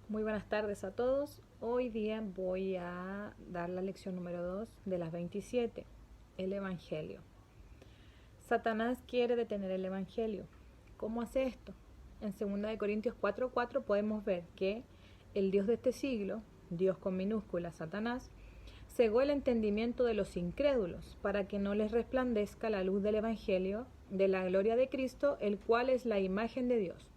Muy buenas tardes a todos. Hoy día voy a dar la lección número 2 de las 27, el Evangelio. Satanás quiere detener el Evangelio. ¿Cómo hace esto? En 2 Corintios 4:4 podemos ver que el Dios de este siglo, Dios con minúscula, Satanás, cegó el entendimiento de los incrédulos para que no les resplandezca la luz del Evangelio de la gloria de Cristo, el cual es la imagen de Dios.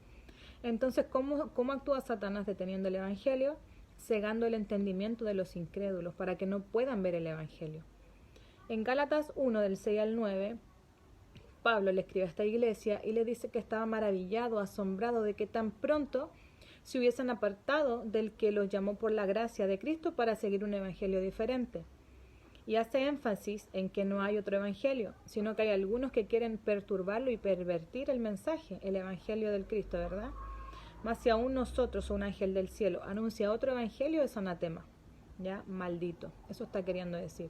Entonces, ¿cómo actúa Satanás deteniendo el Evangelio? Cegando el entendimiento de los incrédulos para que no puedan ver el Evangelio. En Gálatas 1, del 6 al 9, Pablo le escribe a esta iglesia y le dice que estaba maravillado, asombrado de que tan pronto se hubiesen apartado del que los llamó por la gracia de Cristo para seguir un evangelio diferente. Y hace énfasis en que no hay otro evangelio, sino que hay algunos que quieren perturbarlo y pervertir el mensaje, el evangelio del Cristo, ¿verdad? Mas si aún nosotros o un ángel del cielo anuncia otro evangelio, es anatema, ¿ya? Maldito, eso está queriendo decir.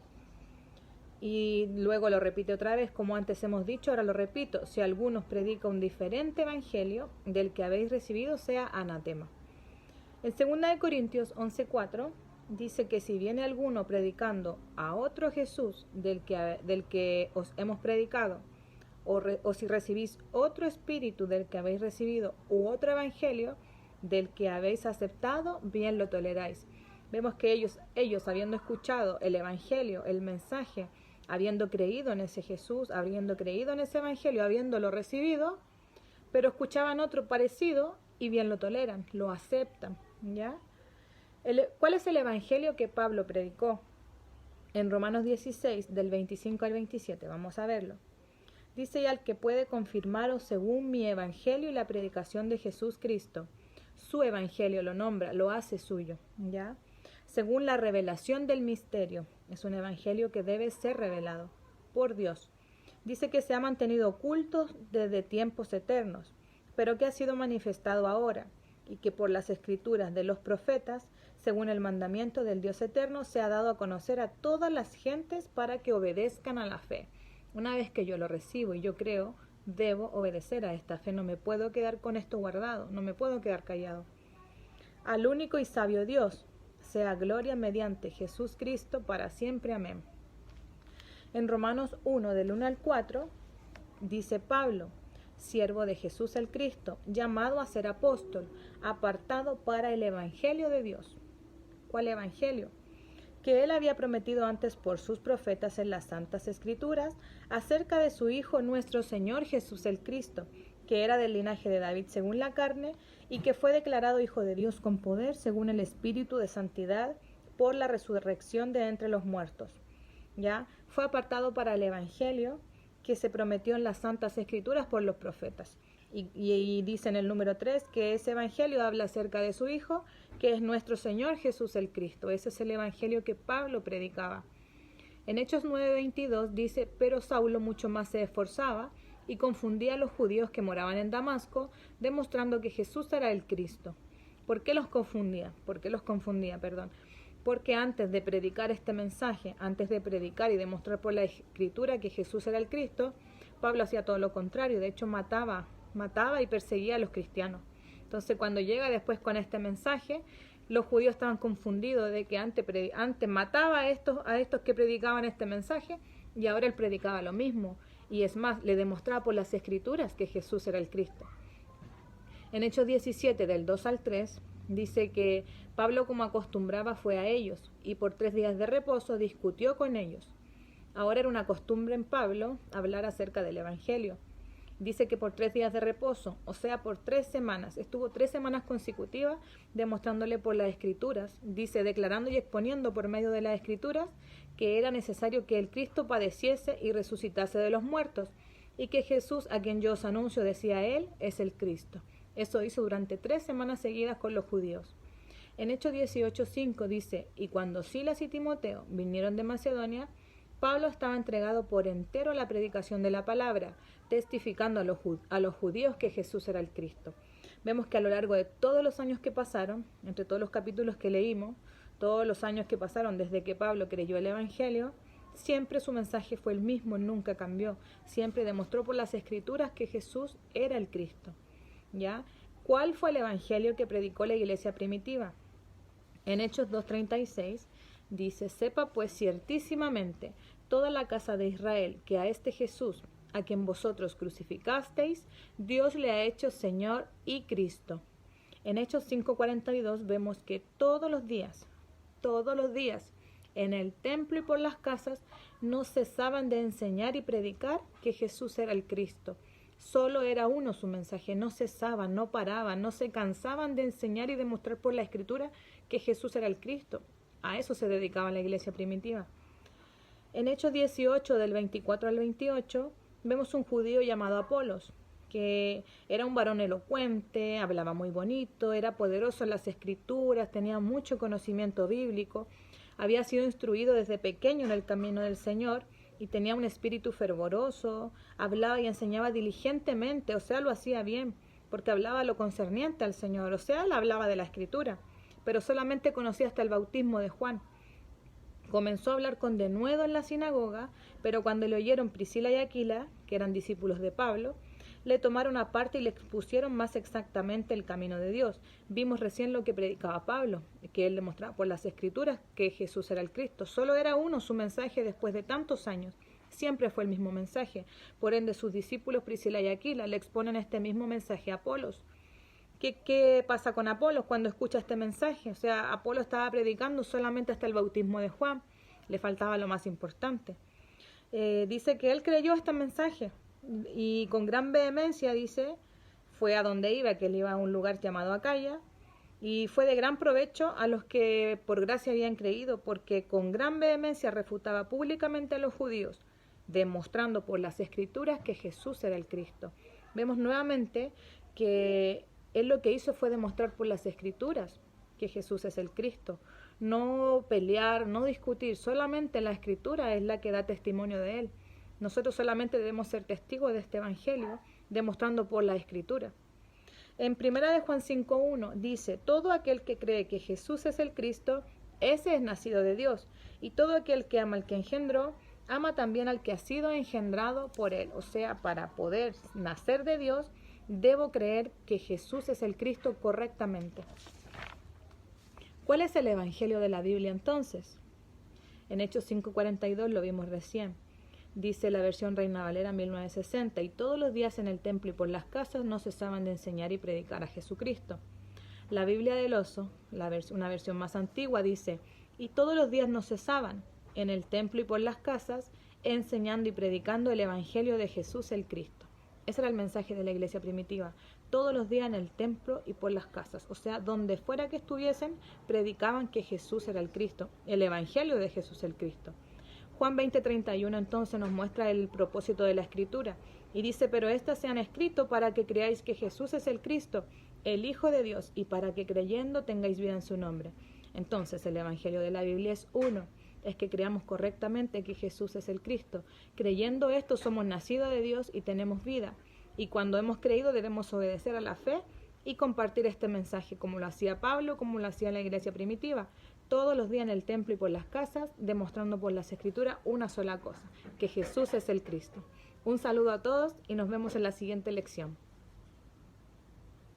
Y luego lo repite otra vez, como antes hemos dicho, ahora lo repito, si algunos predica un diferente evangelio del que habéis recibido, sea anatema. En 2 Corintios 11:4 dice que si viene alguno predicando a otro Jesús del que os hemos predicado, o si recibís otro espíritu del que habéis recibido, u otro evangelio del que habéis aceptado, bien lo toleráis. Vemos que ellos habiendo escuchado el evangelio, el mensaje, habiendo creído en ese Jesús, habiendo creído en ese evangelio, habiéndolo recibido, pero escuchaban otro parecido y bien lo toleran, lo aceptan, ¿ya? ¿Cuál es el evangelio que Pablo predicó? En Romanos 16, del 25 al 27, vamos a verlo. Dice: y al que puede confirmaros según mi evangelio y la predicación de Jesús Cristo. Su evangelio lo nombra, lo hace suyo, ¿ya? Según la revelación del misterio. Es un evangelio que debe ser revelado por Dios. Dice que se ha mantenido oculto desde tiempos eternos, pero que ha sido manifestado ahora, y que por las escrituras de los profetas, según el mandamiento del Dios eterno, se ha dado a conocer a todas las gentes para que obedezcan a la fe. Una vez que yo lo recibo y yo creo, debo obedecer a esta fe. No me puedo quedar con esto guardado, no me puedo quedar callado. Al único y sabio Dios, sea gloria mediante Jesús Cristo para siempre. Amén. En Romanos 1, del 1 al 4, dice Pablo: siervo de Jesús el Cristo, llamado a ser apóstol, apartado para el evangelio de Dios. ¿Cuál evangelio? Que él había prometido antes por sus profetas en las santas escrituras acerca de su Hijo nuestro Señor Jesús el Cristo, que era del linaje de David según la carne, y que fue declarado Hijo de Dios con poder según el Espíritu de santidad por la resurrección de entre los muertos. ¿Ya? Fue apartado para el evangelio que se prometió en las santas escrituras por los profetas. Y dice en el número 3 que ese evangelio habla acerca de su Hijo, que es nuestro Señor Jesús el Cristo. Ese es el evangelio que Pablo predicaba. En Hechos 9:22 dice: pero Saulo mucho más se esforzaba y confundía a los judíos que moraban en Damasco, demostrando que Jesús era el Cristo. ¿Por qué los confundía? Porque antes de predicar este mensaje, antes de predicar y demostrar por la Escritura que Jesús era el Cristo, Pablo hacía todo lo contrario. De hecho, mataba y perseguía a los cristianos. Entonces, cuando llega después con este mensaje, los judíos estaban confundidos de que antes mataba a estos que predicaban este mensaje, y ahora él predicaba lo mismo. Y es más, le demostraba por las Escrituras que Jesús era el Cristo. En Hechos 17, del 2 al 3, dice que Pablo, como acostumbraba, fue a ellos y por 3 días de reposo discutió con ellos. Ahora era una costumbre en Pablo hablar acerca del Evangelio. Dice que por 3 días de reposo, o sea, por 3 semanas, estuvo 3 semanas consecutivas demostrándole por las Escrituras, dice, declarando y exponiendo por medio de las Escrituras que era necesario que el Cristo padeciese y resucitase de los muertos, y que Jesús, a quien yo os anuncio, decía él, es el Cristo. Eso hizo durante 3 semanas seguidas con los judíos. En Hechos 18:5 dice: y cuando Silas y Timoteo vinieron de Macedonia, Pablo estaba entregado por entero a la predicación de la palabra, testificando a los judíos que Jesús era el Cristo. Vemos que a lo largo de todos los años que pasaron, entre todos los capítulos que leímos, todos los años que pasaron desde que Pablo creyó el Evangelio, siempre su mensaje fue el mismo, nunca cambió. Siempre demostró por las Escrituras que Jesús era el Cristo. ¿Ya? ¿Cuál fue el evangelio que predicó la iglesia primitiva? En Hechos 2:36 dice: sepa pues ciertísimamente toda la casa de Israel que a este Jesús, a quien vosotros crucificasteis, Dios le ha hecho Señor y Cristo. En Hechos 5:42 vemos que todos los días, en el templo y por las casas, no cesaban de enseñar y predicar que Jesús era el Cristo. Solo era uno su mensaje, no cesaban, no paraban, no se cansaban de enseñar y demostrar por la Escritura que Jesús era el Cristo. A eso se dedicaba la iglesia primitiva. En Hechos 18, del 24 al 28, vemos un judío llamado Apolos, que era un varón elocuente, hablaba muy bonito, era poderoso en las Escrituras, tenía mucho conocimiento bíblico, había sido instruido desde pequeño en el camino del Señor y tenía un espíritu fervoroso, hablaba y enseñaba diligentemente, o sea, lo hacía bien, porque hablaba lo concerniente al Señor, o sea, él hablaba de la Escritura, pero solamente conocía hasta el bautismo de Juan. Comenzó a hablar con denuedo en la sinagoga, pero cuando le oyeron Priscila y Aquila, que eran discípulos de Pablo, le tomaron aparte y le expusieron más exactamente el camino de Dios. Vimos recién lo que predicaba Pablo, que él demostraba por las Escrituras que Jesús era el Cristo. Solo era uno su mensaje después de tantos años. Siempre fue el mismo mensaje. Por ende, sus discípulos Priscila y Aquila le exponen este mismo mensaje a Apolos. ¿Qué pasa con Apolos cuando escucha este mensaje? O sea, Apolo estaba predicando solamente hasta el bautismo de Juan. Le faltaba lo más importante. Dice que él creyó este mensaje y con gran vehemencia, dice, fue a donde iba, que él iba a un lugar llamado Acaya, y fue de gran provecho a los que por gracia habían creído, porque con gran vehemencia refutaba públicamente a los judíos, demostrando por las Escrituras que Jesús era el Cristo. Vemos nuevamente que él lo que hizo fue demostrar por las Escrituras que Jesús es el Cristo. No pelear, no discutir, solamente la Escritura es la que da testimonio de él. Nosotros solamente debemos ser testigos de este evangelio, demostrando por la Escritura. En 1 de Juan 5:1 dice: todo aquel que cree que Jesús es el Cristo, ese es nacido de Dios, y todo aquel que ama al que engendró, ama también al que ha sido engendrado por él. O sea, para poder nacer de Dios, debo creer que Jesús es el Cristo correctamente. ¿Cuál es el evangelio de la Biblia entonces? En Hechos 5:42 lo vimos recién. Dice la versión Reina Valera 1960, y todos los días en el templo y por las casas no cesaban de enseñar y predicar a Jesucristo. La Biblia del Oso, una versión más antigua, dice: y todos los días no cesaban en el templo y por las casas enseñando y predicando el evangelio de Jesús el Cristo. Ese era el mensaje de la iglesia primitiva. Todos los días en el templo y por las casas, o sea, donde fuera que estuviesen, predicaban que Jesús era el Cristo, el evangelio de Jesús el Cristo. Juan 20:31 entonces nos muestra el propósito de la Escritura y dice: pero éstas se han escrito para que creáis que Jesús es el Cristo, el Hijo de Dios, y para que creyendo tengáis vida en su nombre. Entonces el evangelio de la Biblia es uno, es que creamos correctamente que Jesús es el Cristo. Creyendo esto somos nacidos de Dios y tenemos vida, y cuando hemos creído debemos obedecer a la fe y compartir este mensaje como lo hacía Pablo, como lo hacía la iglesia primitiva, todos los días en el templo y por las casas, demostrando por las Escrituras una sola cosa, que Jesús es el Cristo. Un saludo a todos y nos vemos en la siguiente lección.